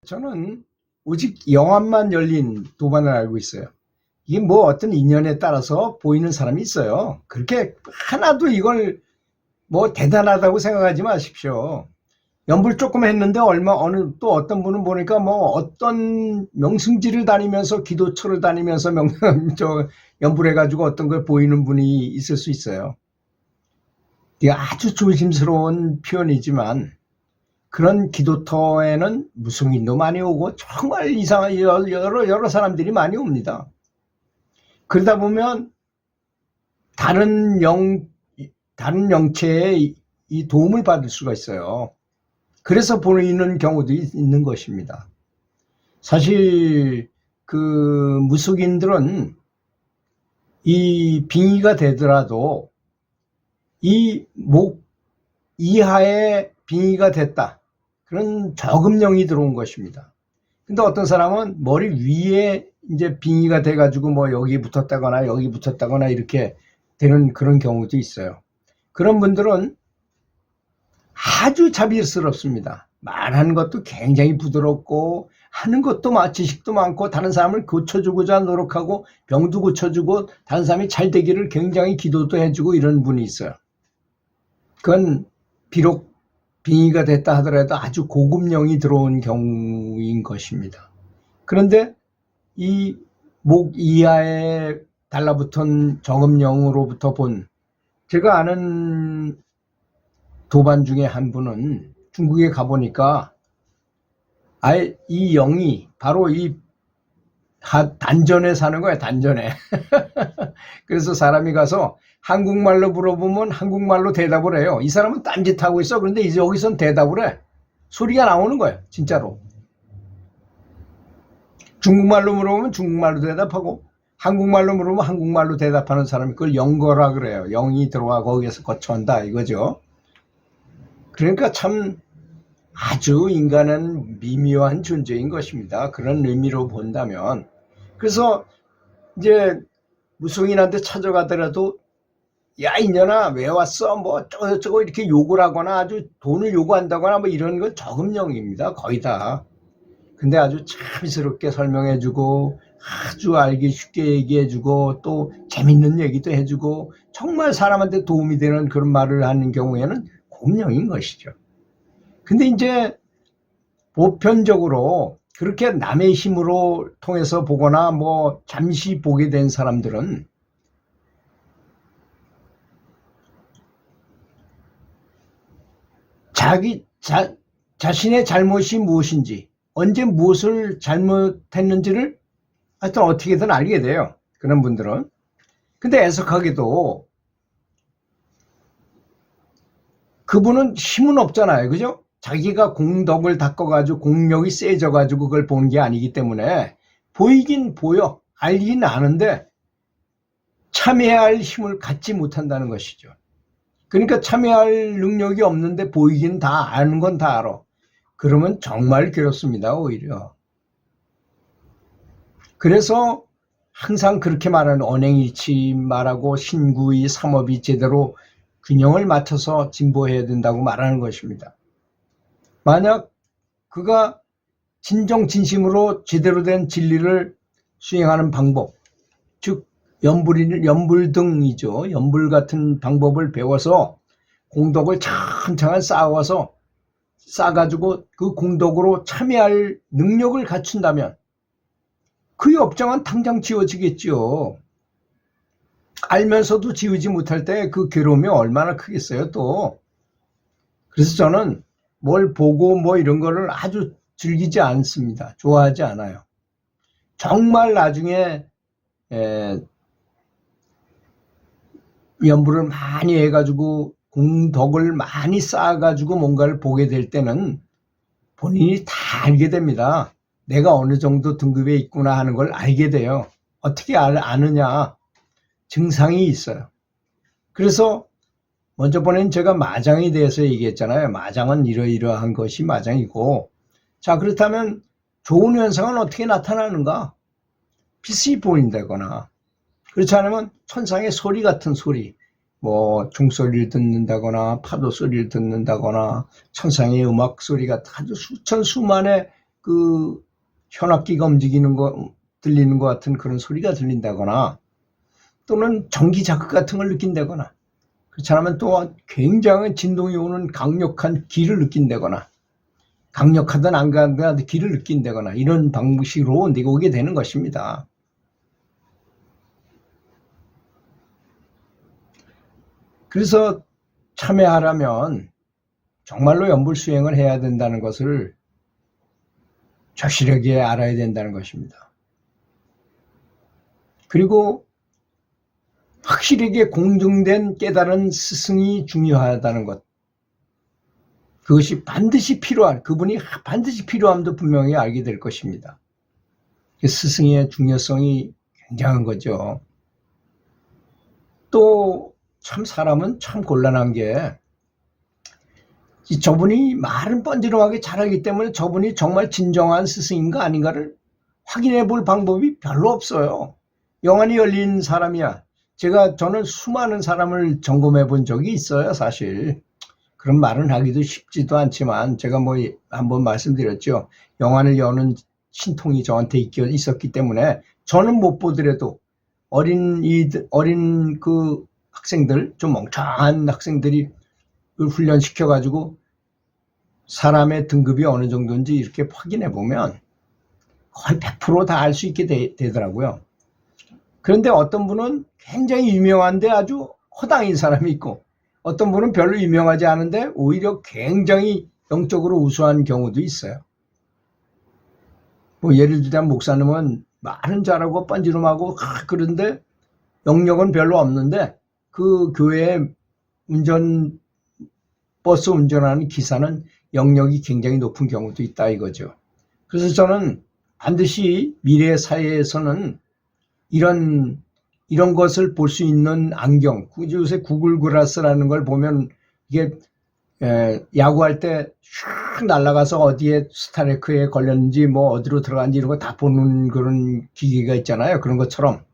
저는 오직 영암만 열린 도반을 알고 있어요. 이게 뭐 어떤 인연에 따라서 보이는 사람이 있어요. 그렇게 하나도 이걸 뭐 대단하다고 생각하지 마십시오. 연불 조금 했는데 어느 또 어떤 분은 보니까 뭐 어떤 명승지를 다니면서 기도처를 다니면서 연불해가지고 어떤 걸 보이는 분이 있을 수 있어요. 이게 아주 조심스러운 표현이지만 그런 기도터에는 무속인도 많이 오고 정말 이상한 여러 사람들이 많이 옵니다. 그러다 보면 다른 영체에 이 도움을 받을 수가 있어요. 그래서 보이는 경우도 있는 것입니다. 사실 그 무속인들은 이 빙의가 되더라도 이 목 이하에 빙의가 됐다. 그런 저금령이 들어온 것입니다. 근데 어떤 사람은 머리 위에 이제 빙의가 돼가지고 뭐 여기 붙었다거나 여기 붙었다거나 이렇게 되는 그런 경우도 있어요. 그런 분들은 아주 자비스럽습니다. 말하는 것도 굉장히 부드럽고 하는 것도 지식도 많고 다른 사람을 고쳐주고자 노력하고 병도 고쳐주고 다른 사람이 잘 되기를 굉장히 기도도 해주고 이런 분이 있어요. 그건 비록 빙의가 됐다 하더라도 아주 고급령이 들어온 경우인 것입니다. 그런데 이 목 이하에 달라붙은 정음령으로부터 본 제가 아는 도반 중에 한 분은 중국에 가보니까 아예 이 영이 바로 이 단전에 사는 거야, 단전에. 그래서 사람이 가서 한국말로 물어보면 한국말로 대답을 해요. 이 사람은 딴짓하고 있어. 그런데 이제 여기선 대답을 해. 소리가 나오는 거야, 진짜로. 중국말로 물어보면 중국말로 대답하고 한국말로 물어보면 한국말로 대답하는 사람이 그걸 영거라 그래요. 영이 들어와 거기에서 거쳐온다 이거죠. 그러니까 참 아주 인간은 미묘한 존재인 것입니다. 그런 의미로 본다면. 그래서 이제 무속인한테 찾아가더라도 야 이년아 왜 왔어 뭐 어쩌고저쩌고 이렇게 욕을 하거나 아주 돈을 요구한다거나 뭐 이런 건 저금령입니다. 거의 다. 근데 아주 참스럽게 설명해주고 아주 알기 쉽게 얘기해주고 또 재밌는 얘기도 해주고 정말 사람한테 도움이 되는 그런 말을 하는 경우에는 공령인 것이죠. 근데 이제 보편적으로 그렇게 남의 힘으로 통해서 보거나 뭐 잠시 보게 된 사람들은 자신의 잘못이 무엇인지 언제 무엇을 잘못했는지를 하여튼 어떻게든 알게 돼요. 그런 분들은. 근데 애석하게도 그분은 힘은 없잖아요. 그죠? 자기가 공덕을 닦아가지고 공력이 세져가지고 그걸 본 게 아니기 때문에 보이긴 보여. 알긴 아는데 참여해야 할 힘을 갖지 못한다는 것이죠. 그러니까 참여할 능력이 없는데 보이긴 다 아는 건 다 알아. 그러면 정말 괴롭습니다. 오히려. 그래서 항상 그렇게 말하는 언행일치 말하고 신구의 삼업이 제대로 균형을 맞춰서 진보해야 된다고 말하는 것입니다. 만약 그가 진정진심으로 제대로 된 진리를 수행하는 방법, 즉 연불 등이죠. 연불 같은 방법을 배워서 공덕을 차근차근 쌓아가지고 그 공덕으로 참여할 능력을 갖춘다면 그 업장은 당장 지워지겠죠. 알면서도 지우지 못할 때 그 괴로움이 얼마나 크겠어요 또. 그래서 저는 뭘 보고 뭐 이런 거를 아주 즐기지 않습니다. 좋아하지 않아요. 정말 나중에 연불을 많이 해가지고 공덕을 많이 쌓아가지고 뭔가를 보게 될 때는 본인이 다 알게 됩니다. 내가 어느 정도 등급에 있구나 하는 걸 알게 돼요. 어떻게 아느냐. 증상이 있어요. 그래서 먼저 번에는 제가 마장에 대해서 얘기했잖아요. 마장은 이러이러한 것이 마장이고, 자 그렇다면 좋은 현상은 어떻게 나타나는가? 빛이 보인다거나, 그렇지 않으면 천상의 소리 같은 소리, 뭐 종소리를 듣는다거나 파도 소리를 듣는다거나 천상의 음악 소리가 아주 수천 수만의 그 그 현악기가 움직이는 거, 들리는 것 같은 그런 소리가 들린다거나 또는 전기 자극 같은 걸 느낀다거나 그렇지 않으면 또 굉장한 진동이 오는 강력한 기를 느낀다거나 강력하든 안 강하든 기를 느낀다거나 이런 방식으로 오게 되는 것입니다. 그래서 참여하려면 정말로 연불수행을 해야 된다는 것을 절실하게 알아야 된다는 것입니다. 그리고 확실하게 공정된 깨달은 스승이 중요하다는 것, 그것이 반드시 필요한, 그분이 반드시 필요함도 분명히 알게 될 것입니다. 스승의 중요성이 굉장한 거죠. 또 참 사람은 참 곤란한 게 저분이 말은 번지르하게 잘하기 때문에 저분이 정말 진정한 스승인가 아닌가를 확인해 볼 방법이 별로 없어요. 영안이 열린 사람이야. 저는 수많은 사람을 점검해 본 적이 있어요, 사실. 그런 말은 하기도 쉽지도 않지만 제가 뭐 한번 말씀드렸죠. 영안을 여는 신통이 저한테 있었기 때문에 저는 못 보더라도 어린 그 학생들, 좀 멍청한 학생들이 훈련시켜가지고 사람의 등급이 어느 정도인지 이렇게 확인해 보면 거의 100% 다 알 수 있게 되더라고요. 그런데 어떤 분은 굉장히 유명한데 아주 허당인 사람이 있고 어떤 분은 별로 유명하지 않은데 오히려 굉장히 영적으로 우수한 경우도 있어요. 뭐 예를 들자면 목사님은 말은 잘하고 빤지름하고 그런데 영역은 별로 없는데 그 교회에 버스 운전하는 기사는 영역이 굉장히 높은 경우도 있다 이거죠. 그래서 저는 반드시 미래 사회에서는 이런 것을 볼 수 있는 안경, 요새 구글 글라스라는 걸 보면 이게 야구할 때 슉 날아가서 어디에 스타레크에 걸렸는지 뭐 어디로 들어간지 이런 거 다 보는 그런 기계가 있잖아요. 그런 것처럼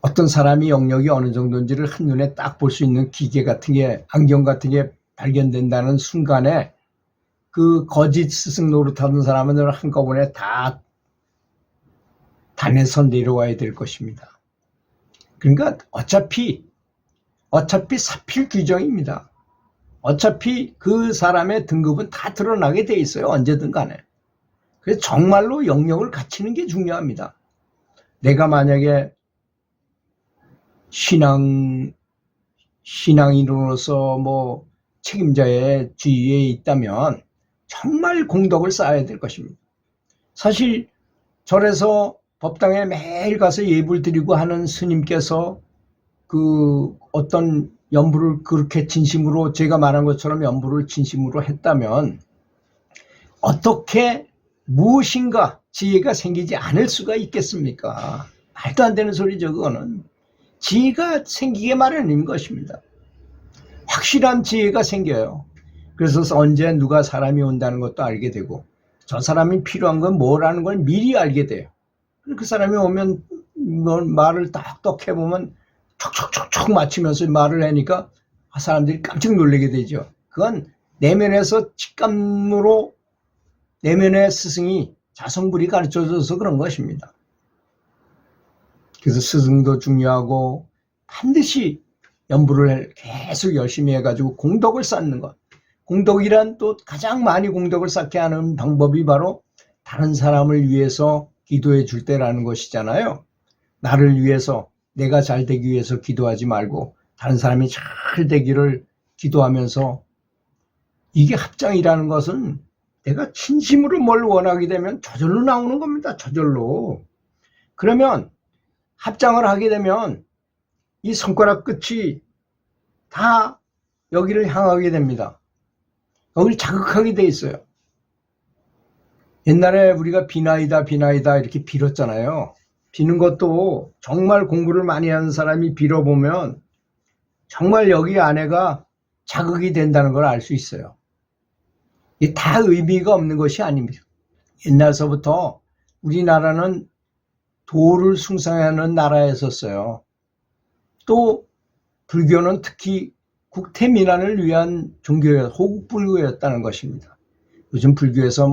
어떤 사람이 영역이 어느 정도인지를 한눈에 딱 볼 수 있는 기계 같은 게, 안경 같은 게 발견된다는 순간에 그 거짓 스승 노릇하는 사람은 한꺼번에 다 단에서 내려와야 될 것입니다. 그러니까 어차피 사필 규정입니다. 어차피 그 사람의 등급은 다 드러나게 돼 있어요. 언제든 간에. 그래서 정말로 영역을 갖추는 게 중요합니다. 내가 만약에 신앙인으로서 뭐 책임자의 지위에 있다면 정말 공덕을 쌓아야 될 것입니다. 사실 절에서 법당에 매일 가서 예불 드리고 하는 스님께서 그 어떤 연부를 그렇게 진심으로, 제가 말한 것처럼 연부를 진심으로 했다면 어떻게 무엇인가 지혜가 생기지 않을 수가 있겠습니까? 말도 안 되는 소리죠. 그거는 지혜가 생기게 마련인 것입니다. 확실한 지혜가 생겨요. 그래서 언제 누가 사람이 온다는 것도 알게 되고 저 사람이 필요한 건 뭐라는 걸 미리 알게 돼요. 그 사람이 오면 말을 딱딱 해보면 촉촉촉촉 맞추면서 말을 하니까 사람들이 깜짝 놀라게 되죠. 그건 내면에서 직감으로 내면의 스승이 자성불이 가르쳐줘서 그런 것입니다. 그래서 스승도 중요하고 반드시 연부를 계속 열심히 해가지고 공덕을 쌓는 것. 공덕이란 또 가장 많이 공덕을 쌓게 하는 방법이 바로 다른 사람을 위해서 기도해 줄 때라는 것이잖아요. 나를 위해서, 내가 잘 되기 위해서 기도하지 말고 다른 사람이 잘 되기를 기도하면서, 이게 합장이라는 것은 내가 진심으로 뭘 원하게 되면 저절로 나오는 겁니다. 저절로. 그러면 합장을 하게 되면 이 손가락 끝이 다 여기를 향하게 됩니다. 여기를 자극하게 돼 있어요. 옛날에 우리가 비나이다 이렇게 빌었잖아요. 비는 것도 정말 공부를 많이 하는 사람이 빌어보면 정말 여기 안에가 자극이 된다는 걸 알 수 있어요. 이게 다 의미가 없는 것이 아닙니다. 옛날서부터 우리나라는 도를 숭상하는 나라였었어요. 또 불교는 특히 국태민안을 위한 종교였, 호국불교였다는 것입니다. 요즘 불교에서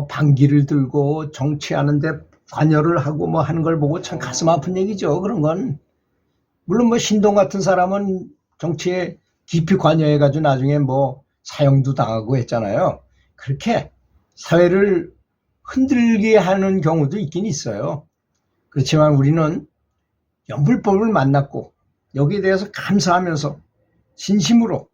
반기를 들고 정치하는데 관여를 하고 하는 걸 보고 참 가슴 아픈 얘기죠. 그런 건. 물론 신동 같은 사람은 정치에 깊이 관여해가지고 나중에 사형도 당하고 했잖아요. 그렇게 사회를 흔들게 하는 경우도 있긴 있어요. 그렇지만 우리는 연불법을 만났고 여기에 대해서 감사하면서 진심으로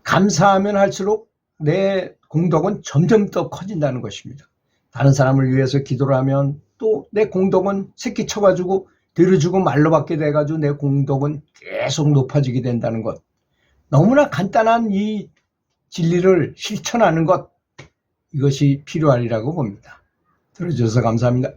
감사하면 할수록 내 공덕은 점점 더 커진다는 것입니다. 다른 사람을 위해서 기도를 하면 또 내 공덕은 새끼 쳐가지고 들어주고 말로 받게 돼가지고 내 공덕은 계속 높아지게 된다는 것. 너무나 간단한 이 진리를 실천하는 것, 이것이 필요하리라고 봅니다. 들어주셔서 감사합니다.